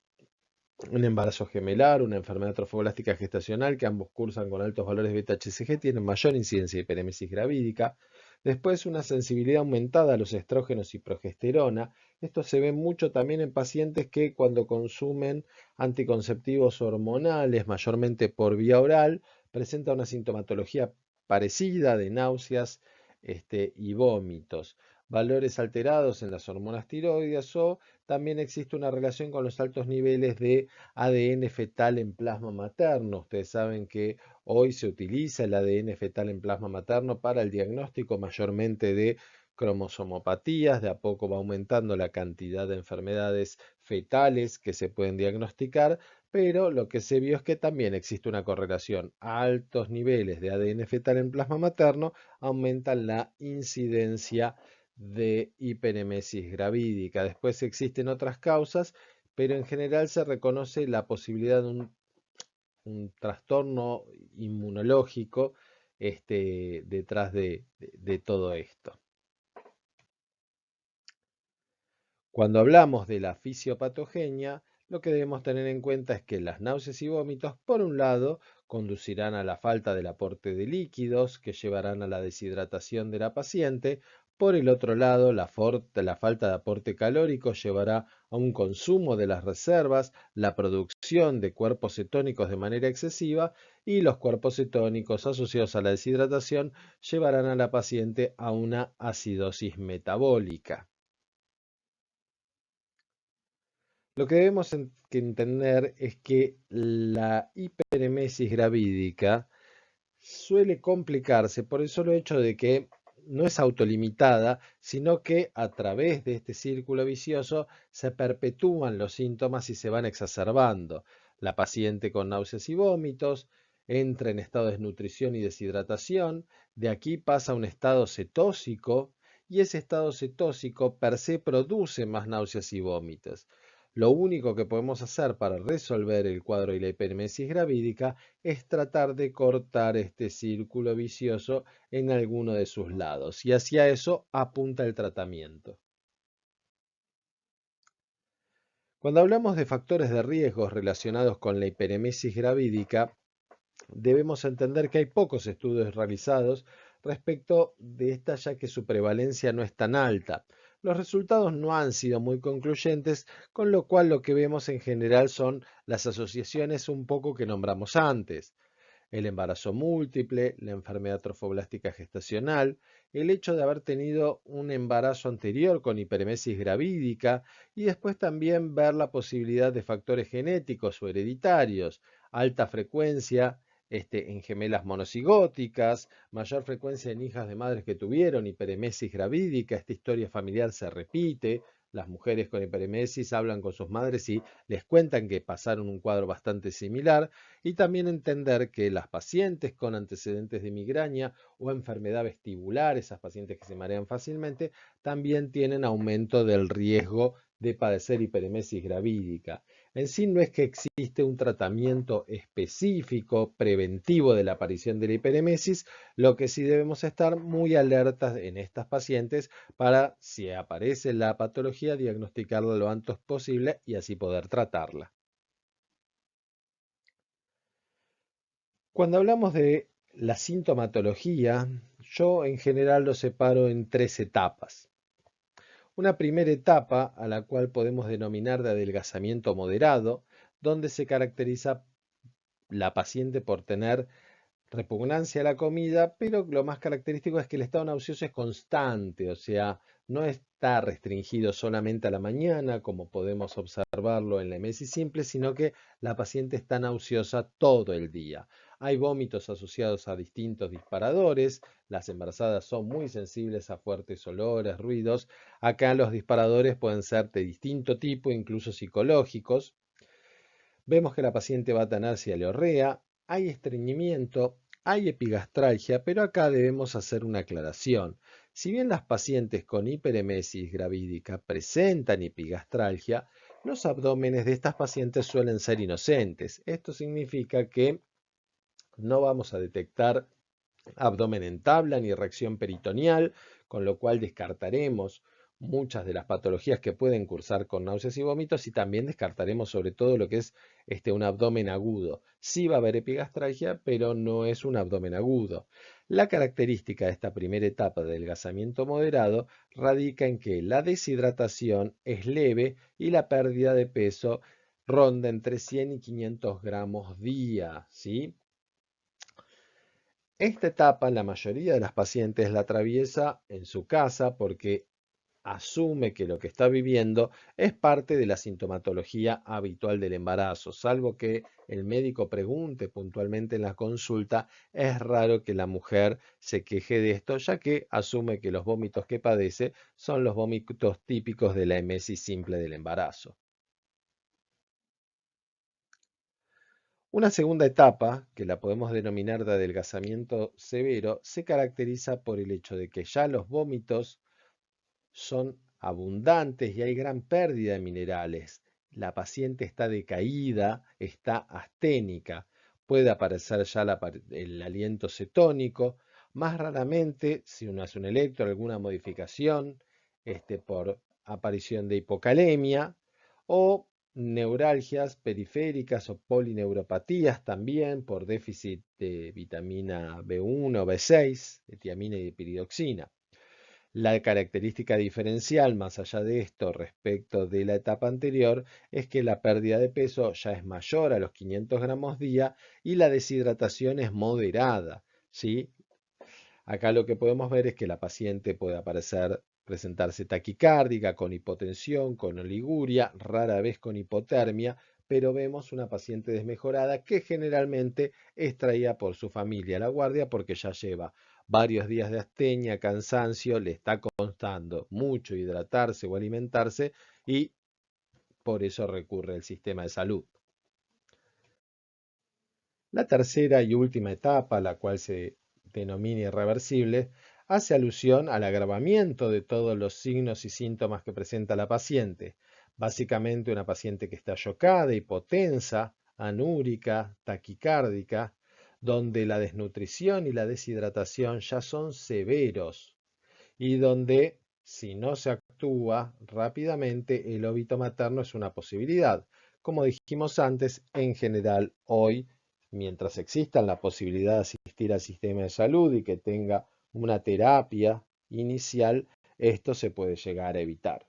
un embarazo gemelar, una enfermedad trofoblástica gestacional, que ambos cursan con altos valores beta-HCG, tienen mayor incidencia de hiperemesis gravídica. Después, una sensibilidad aumentada a los estrógenos y progesterona. Esto se ve mucho también en pacientes que cuando consumen anticonceptivos hormonales, mayormente por vía oral, presentan una sintomatología parecida de náuseas y vómitos, valores alterados en las hormonas tiroides, o también existe una relación con los altos niveles de ADN fetal en plasma materno. Ustedes saben que hoy se utiliza el ADN fetal en plasma materno para el diagnóstico mayormente de cromosomopatías. De a poco va aumentando la cantidad de enfermedades fetales que se pueden diagnosticar, pero lo que se vio es que también existe una correlación. Altos niveles de ADN fetal en plasma materno aumentan la incidencia de hiperemesis gravídica. Después existen otras causas, pero en general se reconoce la posibilidad de un trastorno inmunológico detrás de todo esto. Cuando hablamos de la fisiopatogenia, lo que debemos tener en cuenta es que las náuseas y vómitos, por un lado, conducirán a la falta del aporte de líquidos, que llevarán a la deshidratación de la paciente. Por el otro lado, la falta de aporte calórico llevará a un consumo de las reservas, la producción de cuerpos cetónicos de manera excesiva, y los cuerpos cetónicos asociados a la deshidratación llevarán a la paciente a una acidosis metabólica. Lo que debemos que entender es que la hiperemesis gravídica suele complicarse por el solo hecho de que no es autolimitada, sino que a través de este círculo vicioso se perpetúan los síntomas y se van exacerbando. La paciente con náuseas y vómitos entra en estado de desnutrición y deshidratación, de aquí pasa a un estado cetósico y ese estado cetósico per se produce más náuseas y vómitos. Lo único que podemos hacer para resolver el cuadro de la hiperemesis gravídica es tratar de cortar este círculo vicioso en alguno de sus lados, y hacia eso apunta el tratamiento. Cuando hablamos de factores de riesgo relacionados con la hiperemesis gravídica, debemos entender que hay pocos estudios realizados respecto de esta, ya que su prevalencia no es tan alta. Los resultados no han sido muy concluyentes, con lo cual lo que vemos en general son las asociaciones un poco que nombramos antes: el embarazo múltiple, la enfermedad trofoblástica gestacional, el hecho de haber tenido un embarazo anterior con hiperemesis gravídica, y después también ver la posibilidad de factores genéticos o hereditarios, alta frecuencia en gemelas monocigóticas, mayor frecuencia en hijas de madres que tuvieron hiperemesis gravídica. Esta historia familiar se repite. Las mujeres con hiperemesis hablan con sus madres y les cuentan que pasaron un cuadro bastante similar. Y también entender que las pacientes con antecedentes de migraña o enfermedad vestibular, esas pacientes que se marean fácilmente, también tienen aumento del riesgo de padecer hiperemesis gravídica. En sí no es que existe un tratamiento específico preventivo de la aparición de la hiperemesis. Lo que sí debemos estar muy alertas en estas pacientes para, si aparece la patología, diagnosticarla lo antes posible y así poder tratarla. Cuando hablamos de la sintomatología, yo en general lo separo en tres etapas. Una primera etapa, a la cual podemos denominar de adelgazamiento moderado, donde se caracteriza la paciente por tener repugnancia a la comida, pero lo más característico es que el estado nauseoso es constante, o sea, no está restringido solamente a la mañana, como podemos observarlo en la emesis simple, sino que la paciente está nauseosa todo el día. Hay vómitos asociados a distintos disparadores. Las embarazadas son muy sensibles a fuertes olores, ruidos. Acá los disparadores pueden ser de distinto tipo, incluso psicológicos. Vemos que la paciente va a tener cialorrea, hay estreñimiento, hay epigastralgia, pero acá debemos hacer una aclaración. Si bien las pacientes con hiperemesis gravídica presentan epigastralgia, los abdómenes de estas pacientes suelen ser inocentes. Esto significa que no vamos a detectar abdomen en tabla ni reacción peritoneal, con lo cual descartaremos muchas de las patologías que pueden cursar con náuseas y vómitos y también descartaremos sobre todo lo que es un abdomen agudo. Sí va a haber epigastralgia, pero no es un abdomen agudo. La característica de esta primera etapa de adelgazamiento moderado radica en que la deshidratación es leve y la pérdida de peso ronda entre 100 y 500 gramos día, ¿sí? Esta etapa la mayoría de las pacientes la atraviesa en su casa porque asume que lo que está viviendo es parte de la sintomatología habitual del embarazo. Salvo que el médico pregunte puntualmente en la consulta, es raro que la mujer se queje de esto, ya que asume que los vómitos que padece son los vómitos típicos de la emesis simple del embarazo. Una segunda etapa, que la podemos denominar de adelgazamiento severo, se caracteriza por el hecho de que ya los vómitos son abundantes y hay gran pérdida de minerales. La paciente está decaída, está asténica, puede aparecer ya el aliento cetónico, más raramente, si uno hace un electro, alguna modificación por aparición de hipocalemia o neuralgias periféricas o polineuropatías también por déficit de vitamina B1 o B6, de tiamina y de piridoxina. La característica diferencial, más allá de esto, respecto de la etapa anterior, es que la pérdida de peso ya es mayor a los 500 gramos día y la deshidratación es moderada, ¿sí? Acá lo que podemos ver es que la paciente puede presentarse taquicárdica, con hipotensión, con oliguria, rara vez con hipotermia, pero vemos una paciente desmejorada que generalmente es traída por su familia a la guardia porque ya lleva varios días de astenia, cansancio, le está costando mucho hidratarse o alimentarse y por eso recurre al sistema de salud. La tercera y última etapa, la cual se denomina irreversible, hace alusión al agravamiento de todos los signos y síntomas que presenta la paciente. Básicamente una paciente que está chocada, hipotensa, anúrica, taquicárdica, donde la desnutrición y la deshidratación ya son severos y donde si no se actúa rápidamente el óbito materno es una posibilidad. Como dijimos antes, en general hoy, mientras exista la posibilidad de asistir al sistema de salud y que tenga una terapia inicial, esto se puede llegar a evitar.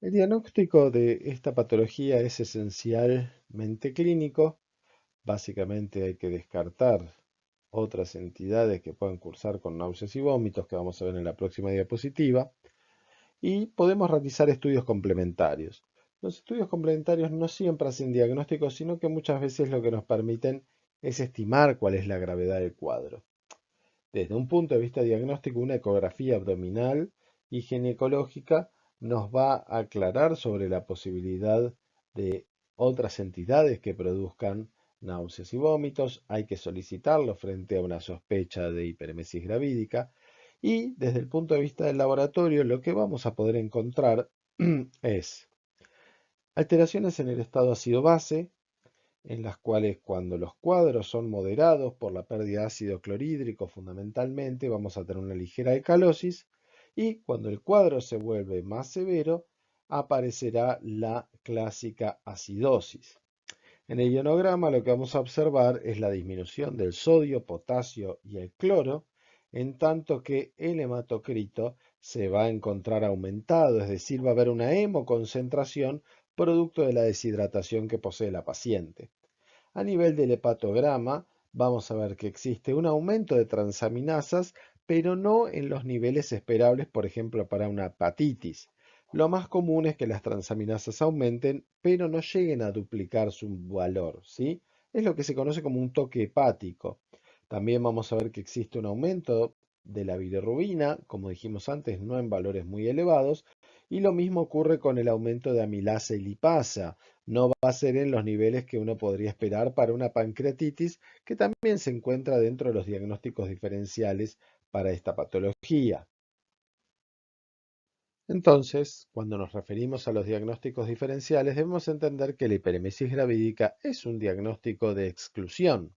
El diagnóstico de esta patología es esencialmente clínico. Básicamente hay que descartar otras entidades que puedan cursar con náuseas y vómitos, que vamos a ver en la próxima diapositiva, y podemos realizar estudios complementarios. Los estudios complementarios no siempre hacen diagnósticos, sino que muchas veces lo que nos permiten es estimar cuál es la gravedad del cuadro. Desde un punto de vista diagnóstico, una ecografía abdominal y ginecológica nos va a aclarar sobre la posibilidad de otras entidades que produzcan náuseas y vómitos. Hay que solicitarlo frente a una sospecha de hiperemesis gravídica. Y desde el punto de vista del laboratorio, lo que vamos a poder encontrar es alteraciones en el estado ácido-base, en las cuales cuando los cuadros son moderados por la pérdida de ácido clorhídrico fundamentalmente, vamos a tener una ligera alcalosis, y cuando el cuadro se vuelve más severo, aparecerá la clásica acidosis. En el ionograma lo que vamos a observar es la disminución del sodio, potasio y el cloro, en tanto que el hematocrito se va a encontrar aumentado, es decir, va a haber una hemoconcentración producto de la deshidratación que posee la paciente. A nivel del hepatograma, vamos a ver que existe un aumento de transaminasas, pero no en los niveles esperables, por ejemplo, para una hepatitis. Lo más común es que las transaminasas aumenten, pero no lleguen a duplicar su valor, ¿sí? es lo que se conoce como un toque hepático. También vamos a ver que existe un aumento de la bilirrubina, como dijimos antes, no en valores muy elevados, y lo mismo ocurre con el aumento de amilasa y lipasa. No va a ser en los niveles que uno podría esperar para una pancreatitis, que también se encuentra dentro de los diagnósticos diferenciales para esta patología. Entonces, cuando nos referimos a los diagnósticos diferenciales, debemos entender que la hiperemesis gravídica es un diagnóstico de exclusión.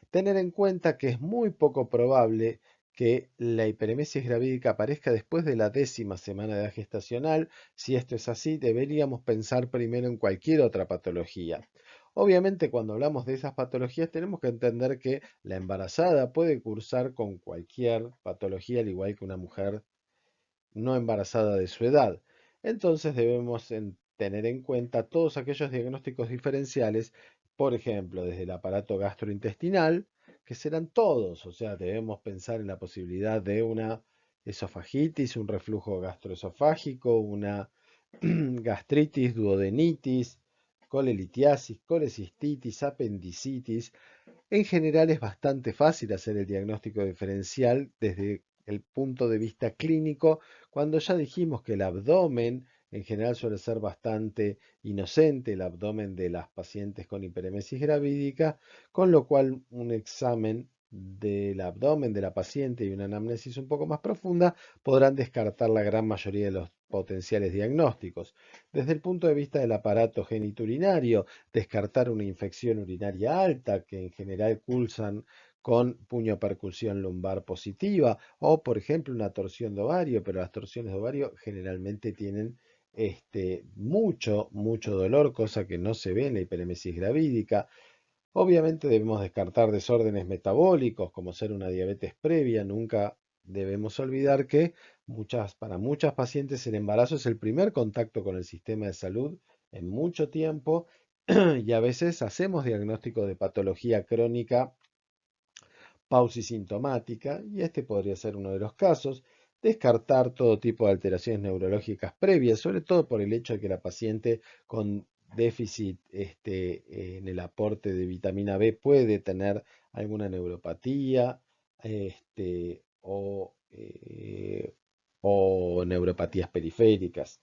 Tener en cuenta que es muy poco probable que la hiperemesis gravídica aparezca después de la 10ª semana de edad gestacional. Si esto es así, deberíamos pensar primero en cualquier otra patología. Obviamente, cuando hablamos de esas patologías, tenemos que entender que la embarazada puede cursar con cualquier patología, al igual que una mujer no embarazada de su edad. Entonces debemos tener en cuenta todos aquellos diagnósticos diferenciales, por ejemplo, desde el aparato gastrointestinal, que serán todos, o sea, debemos pensar en la posibilidad de una esofagitis, un reflujo gastroesofágico, una gastritis, duodenitis, colelitiasis, colecistitis, apendicitis. En general es bastante fácil hacer el diagnóstico diferencial desde el punto de vista clínico, cuando ya dijimos que el abdomen en general suele ser bastante inocente, el abdomen de las pacientes con hiperemesis gravídica, con lo cual un examen del abdomen de la paciente y una anamnesis un poco más profunda podrán descartar la gran mayoría de los potenciales diagnósticos. Desde el punto de vista del aparato genitourinario, descartar una infección urinaria alta, que en general cursan con puño-percusión lumbar positiva, o por ejemplo una torsión de ovario, pero las torsiones de ovario generalmente tienen mucho dolor, cosa que no se ve en la hiperemesis gravídica. Obviamente debemos descartar desórdenes metabólicos como ser una diabetes previa. Nunca debemos olvidar que para muchas pacientes el embarazo es el primer contacto con el sistema de salud en mucho tiempo y a veces hacemos diagnóstico de patología crónica pausisintomática y este podría ser uno de los casos. Descartar todo tipo de alteraciones neurológicas previas, sobre todo por el hecho de que la paciente con déficit en el aporte de vitamina B puede tener alguna neuropatía o neuropatías periféricas.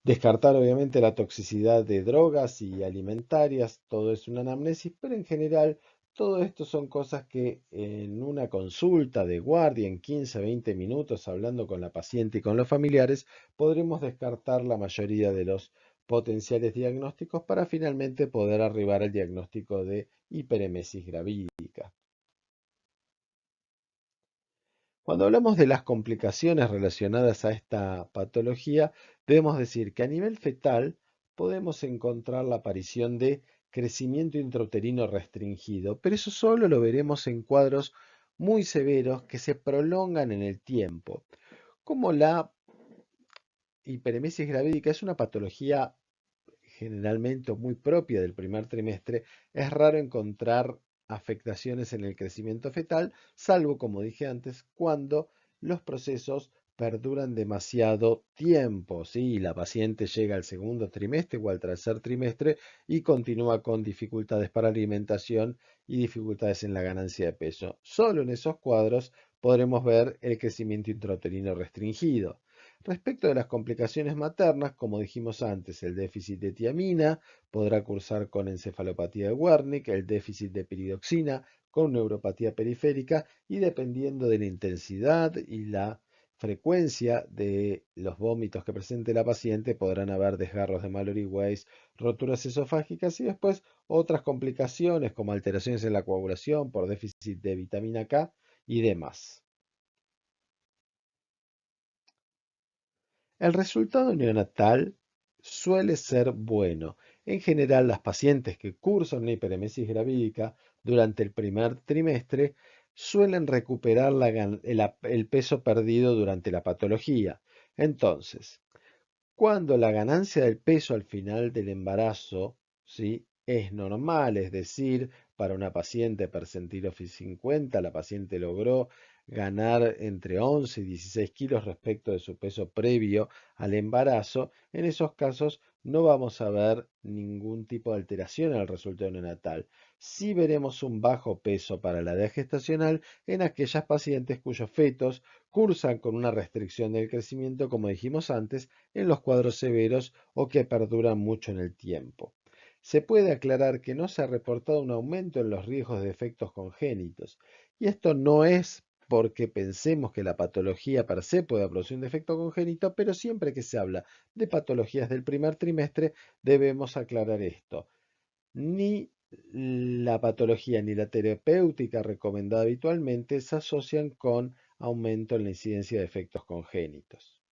Descartar obviamente la toxicidad de drogas y alimentarias, todo es una anamnesis, pero en general todo esto son cosas que en una consulta de guardia en 15 a 20 minutos hablando con la paciente y con los familiares podremos descartar la mayoría de los potenciales diagnósticos para finalmente poder arribar al diagnóstico de hiperemesis gravídica. Cuando hablamos de las complicaciones relacionadas a esta patología, debemos decir que a nivel fetal podemos encontrar la aparición de crecimiento intrauterino restringido, pero eso solo lo veremos en cuadros muy severos que se prolongan en el tiempo. Como la hiperemesis gravídica es una patología generalmente muy propia del primer trimestre, es raro encontrar afectaciones en el crecimiento fetal, salvo, como dije antes, cuando los procesos perduran demasiado tiempo, ¿sí? La paciente llega al segundo trimestre o al tercer trimestre y continúa con dificultades para alimentación y dificultades en la ganancia de peso. Solo en esos cuadros podremos ver el crecimiento intrauterino restringido. Respecto de las complicaciones maternas, como dijimos antes, el déficit de tiamina podrá cursar con encefalopatía de Wernicke, el déficit de piridoxina con neuropatía periférica y dependiendo de la intensidad y la frecuencia de los vómitos que presente la paciente, podrán haber desgarros de Mallory Weiss, roturas esofágicas y después otras complicaciones como alteraciones en la coagulación por déficit de vitamina K y demás. El resultado neonatal suele ser bueno. En general, las pacientes que cursan una hiperemesis gravídica durante el primer trimestre suelen recuperar el peso perdido durante la patología. Entonces, cuando la ganancia del peso al final del embarazo, ¿sí?, es normal, es decir, para una paciente percentilo 50, la paciente logró ganar entre 11 y 16 kilos respecto de su peso previo al embarazo, en esos casos no vamos a ver ningún tipo de alteración en el resultado neonatal. Sí veremos un bajo peso para la edad gestacional en aquellas pacientes cuyos fetos cursan con una restricción del crecimiento, como dijimos antes, en los cuadros severos o que perduran mucho en el tiempo. Se puede aclarar que no se ha reportado un aumento en los riesgos de defectos congénitos, y esto no es porque pensemos que la patología per se pueda producir un defecto congénito, pero siempre que se habla de patologías del primer trimestre debemos aclarar esto. Ni la patología ni la terapéutica recomendada habitualmente se asocian con aumento en la incidencia de defectos congénitos.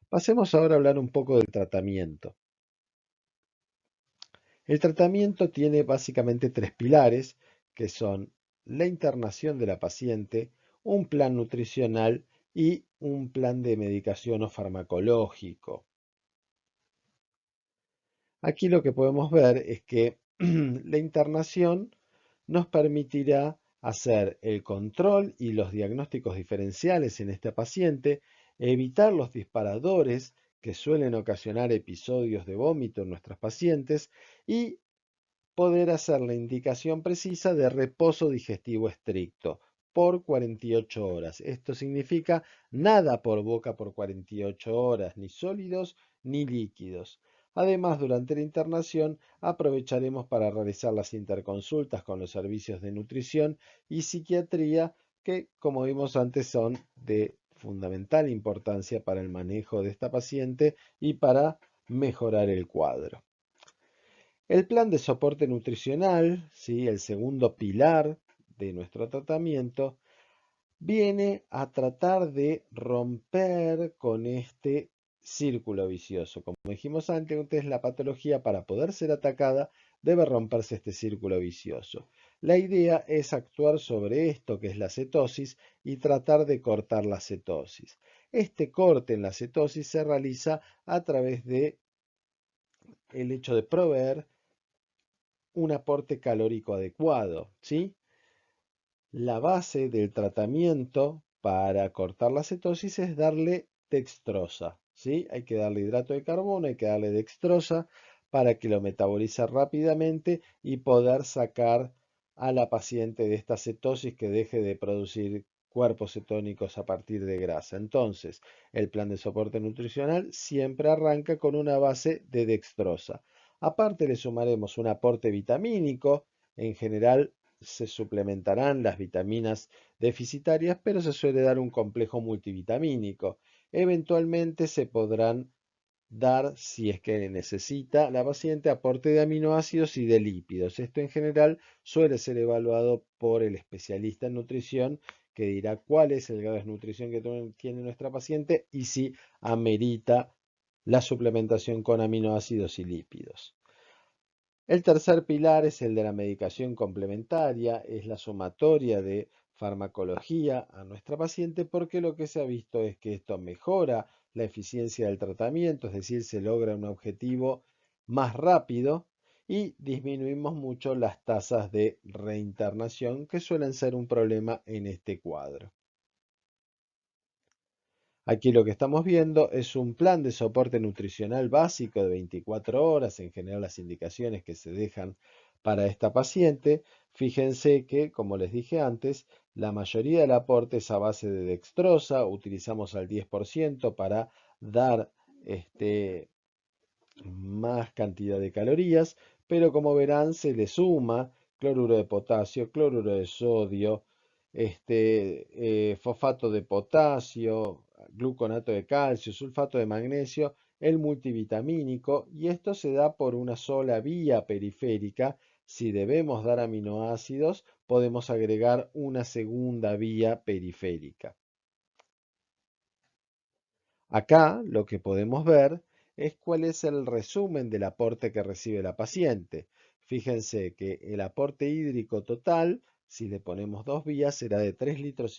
Pasemos ahora a hablar un poco del tratamiento. El tratamiento tiene básicamente tres pilares, que son la internación de la paciente, un plan nutricional y un plan de medicación o farmacológico. Aquí lo que podemos ver es que la internación nos permitirá hacer el control y los diagnósticos diferenciales en esta paciente, evitar los disparadores que suelen ocasionar episodios de vómito en nuestras pacientes y poder hacer la indicación precisa de reposo digestivo estricto por 48 horas. Esto significa nada por boca por 48 horas, ni sólidos ni líquidos. Además, durante la internación aprovecharemos para realizar las interconsultas con los servicios de nutrición y psiquiatría que, como vimos antes, son de fundamental importancia para el manejo de esta paciente y para mejorar el cuadro. El plan de soporte nutricional, ¿sí? El segundo pilar de nuestro tratamiento, viene a tratar de romper con este círculo vicioso. Como dijimos antes, la patología para poder ser atacada debe romperse este círculo vicioso. La idea es actuar sobre esto que es la cetosis y tratar de cortar la cetosis. Este corte en la cetosis se realiza a través de el hecho de proveer un aporte calórico adecuado, ¿sí? La base del tratamiento para cortar la cetosis es darle dextrosa, ¿sí? Hay que darle hidrato de carbono, hay que darle dextrosa para que lo metabolice rápidamente y poder sacar a la paciente de esta cetosis que deje de producir cuerpos cetónicos a partir de grasa. Entonces, el plan de soporte nutricional siempre arranca con una base de dextrosa. Aparte le sumaremos un aporte vitamínico, en general se suplementarán las vitaminas deficitarias, pero se suele dar un complejo multivitamínico. Eventualmente se podrán dar, si es que necesita la paciente, aporte de aminoácidos y de lípidos. Esto en general suele ser evaluado por el especialista en nutrición que dirá cuál es el grado de nutrición que tiene nuestra paciente y si amerita la suplementación con aminoácidos y lípidos. El tercer pilar es el de la medicación complementaria, es la sumatoria de farmacología a nuestra paciente porque lo que se ha visto es que esto mejora la eficiencia del tratamiento, es decir, se logra un objetivo más rápido y disminuimos mucho las tasas de reinternación que suelen ser un problema en este cuadro. Aquí lo que estamos viendo es un plan de soporte nutricional básico de 24 horas, en general las indicaciones que se dejan para esta paciente. Fíjense que, como les dije antes, la mayoría del aporte es a base de dextrosa, utilizamos al 10% para dar más cantidad de calorías, pero como verán se le suma cloruro de potasio, cloruro de sodio, fosfato de potasio, gluconato de calcio, sulfato de magnesio, el multivitamínico, y esto se da por una sola vía periférica. Si debemos dar aminoácidos, podemos agregar una segunda vía periférica. Acá lo que podemos ver es cuál es el resumen del aporte que recibe la paciente. Fíjense que el aporte hídrico total, si le ponemos dos vías, será de 3,5 litros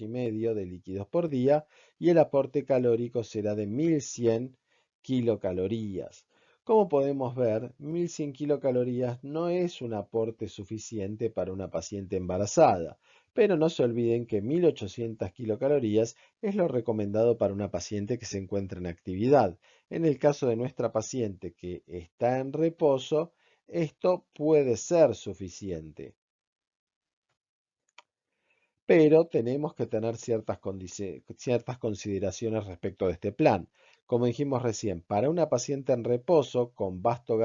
de líquidos por día y el aporte calórico será de 1100 kilocalorías. Como podemos ver, 1100 kilocalorías no es un aporte suficiente para una paciente embarazada, pero no se olviden que 1800 kilocalorías es lo recomendado para una paciente que se encuentra en actividad. En el caso de nuestra paciente que está en reposo, esto puede ser suficiente, pero tenemos que tener ciertas consideraciones respecto de este plan. Como dijimos recién, para una paciente en reposo con bajo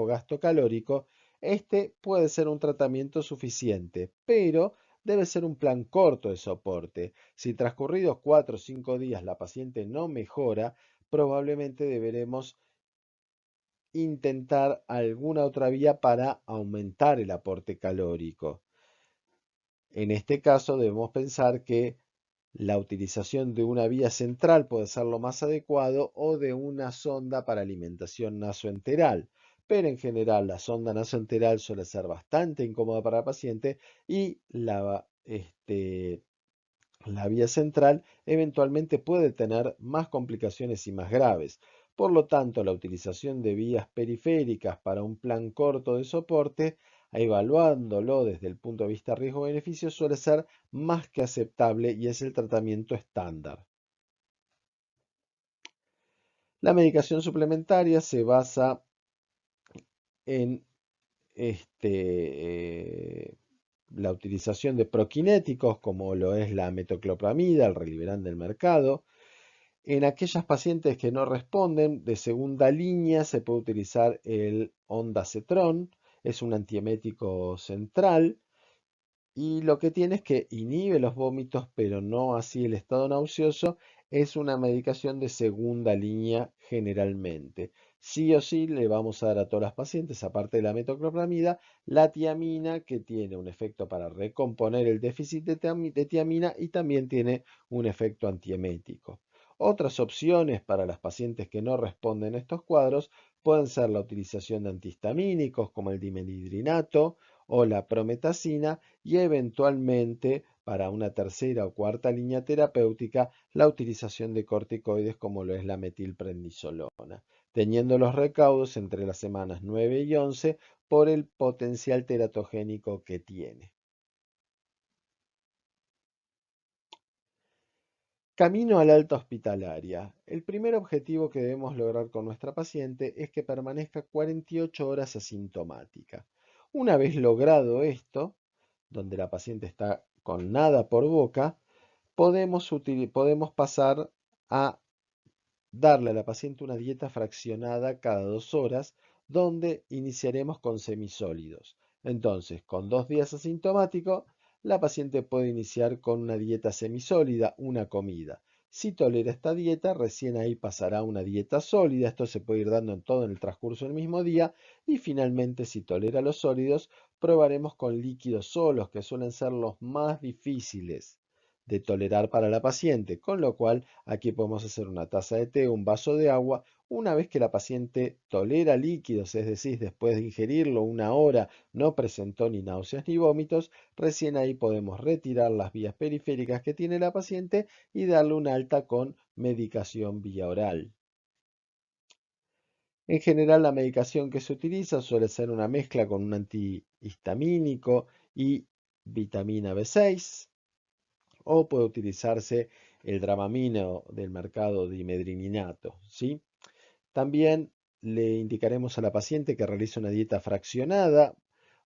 gasto calórico, este puede ser un tratamiento suficiente, pero debe ser un plan corto de soporte. Si transcurridos 4 o 5 días la paciente no mejora, probablemente deberemos intentar alguna otra vía para aumentar el aporte calórico. En este caso debemos pensar que la utilización de una vía central puede ser lo más adecuado o de una sonda para alimentación nasoenteral. Pero en general la sonda nasoenteral suele ser bastante incómoda para el paciente y la vía central eventualmente puede tener más complicaciones y más graves. Por lo tanto, la utilización de vías periféricas para un plan corto de soporte, evaluándolo desde el punto de vista riesgo-beneficio, suele ser más que aceptable y es el tratamiento estándar. La medicación suplementaria se basa en la utilización de proquinéticos como lo es la metoclopramida, el Reliberan del mercado. En aquellas pacientes que no responden, de segunda línea se puede utilizar el ondansetron, es un antiemético central y lo que tiene es que inhibe los vómitos, pero no así el estado nauseoso. Es una medicación de segunda línea generalmente. Sí o sí le vamos a dar a todas las pacientes, aparte de la metoclopramida, la tiamina, que tiene un efecto para recomponer el déficit de tiamina y también tiene un efecto antiemético. Otras opciones para las pacientes que no responden a estos cuadros pueden ser la utilización de antihistamínicos como el dimenhidrinato o la prometacina y eventualmente para una tercera o cuarta línea terapéutica la utilización de corticoides como lo es la metilprednisolona, teniendo los recaudos entre las semanas 9 y 11 por el potencial teratogénico que tiene. Camino al alta hospitalaria. El primer objetivo que debemos lograr con nuestra paciente es que permanezca 48 horas asintomática. Una vez logrado esto, donde la paciente está con nada por boca, podemos pasar a darle a la paciente una dieta fraccionada cada 2 horas, donde iniciaremos con semisólidos. Entonces, con 2 días asintomático, la paciente puede iniciar con una dieta semisólida, una comida. Si tolera esta dieta, recién ahí pasará a una dieta sólida. Esto se puede ir dando en todo el transcurso del mismo día. Y finalmente, si tolera los sólidos, probaremos con líquidos solos, que suelen ser los más difíciles de tolerar para la paciente, con lo cual aquí podemos hacer una taza de té, un vaso de agua. Una vez que la paciente tolera líquidos, es decir, después de ingerirlo 1 hora no presentó ni náuseas ni vómitos, recién ahí podemos retirar las vías periféricas que tiene la paciente y darle un alta con medicación vía oral. En general, la medicación que se utiliza suele ser una mezcla con un antihistamínico y vitamina B6, o puede utilizarse el Dramamine del mercado dimedrinidato, ¿sí? También le indicaremos a la paciente que realice una dieta fraccionada,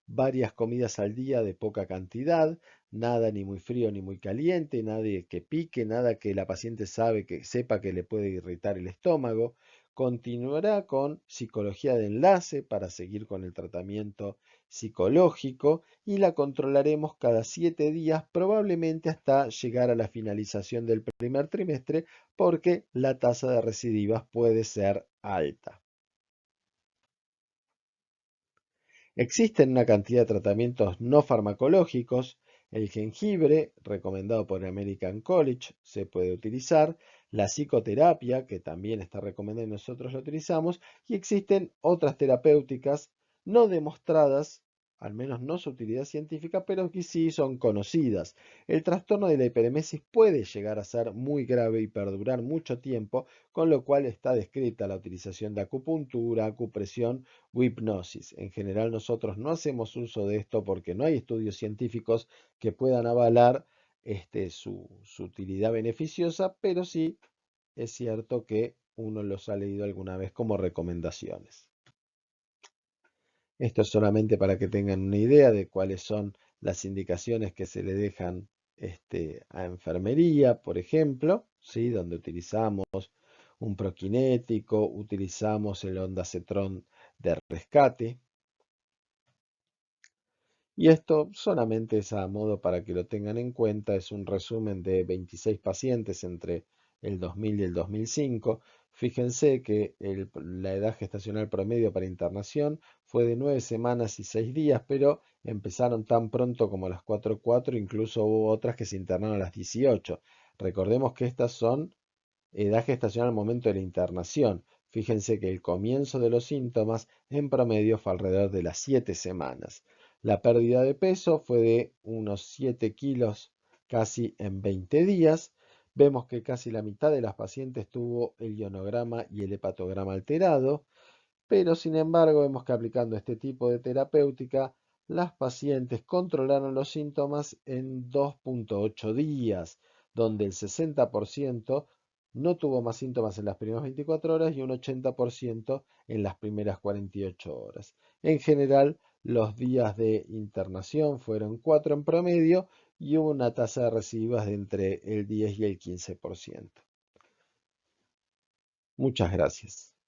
varias comidas al día de poca cantidad, nada ni muy frío ni muy caliente, nada que pique, nada que la paciente sepa que le puede irritar el estómago. Continuará con psicología de enlace para seguir con el tratamiento psicológico y la controlaremos cada 7 días, probablemente hasta llegar a la finalización del primer trimestre, porque la tasa de recidivas puede ser alta. Existen una cantidad de tratamientos no farmacológicos. El jengibre, recomendado por el American College, se puede utilizar. La psicoterapia, que también está recomendada y nosotros la utilizamos. Y existen otras terapéuticas no demostradas al menos no su utilidad científica, pero que sí son conocidas. El trastorno de la hiperemesis puede llegar a ser muy grave y perdurar mucho tiempo, con lo cual está descrita la utilización de acupuntura, acupresión o hipnosis. En general nosotros no hacemos uso de esto porque no hay estudios científicos que puedan avalar su utilidad beneficiosa, pero sí es cierto que uno los ha leído alguna vez como recomendaciones. Esto es solamente para que tengan una idea de cuáles son las indicaciones que se le dejan a enfermería, por ejemplo, ¿sí? Donde utilizamos un proquinético, utilizamos el ondansetron de rescate. Y esto solamente es a modo para que lo tengan en cuenta, es un resumen de 26 pacientes entre el 2000 y el 2005. Fíjense que la edad gestacional promedio para internación fue de 9 semanas y 6 días, pero empezaron tan pronto como a las 4:04, incluso hubo otras que se internaron a las 18. Recordemos que estas son edad gestacional al momento de la internación. Fíjense que el comienzo de los síntomas en promedio fue alrededor de las 7 semanas. La pérdida de peso fue de unos 7 kilos casi en 20 días. Vemos que casi la mitad de las pacientes tuvo el ionograma y el hepatograma alterado, pero sin embargo vemos que aplicando este tipo de terapéutica, las pacientes controlaron los síntomas en 2,8 días, donde el 60% no tuvo más síntomas en las primeras 24 horas y un 80% en las primeras 48 horas. En general, los días de internación fueron 4 en promedio y hubo una tasa de recidivas de entre el 10 y el 15%. Muchas gracias.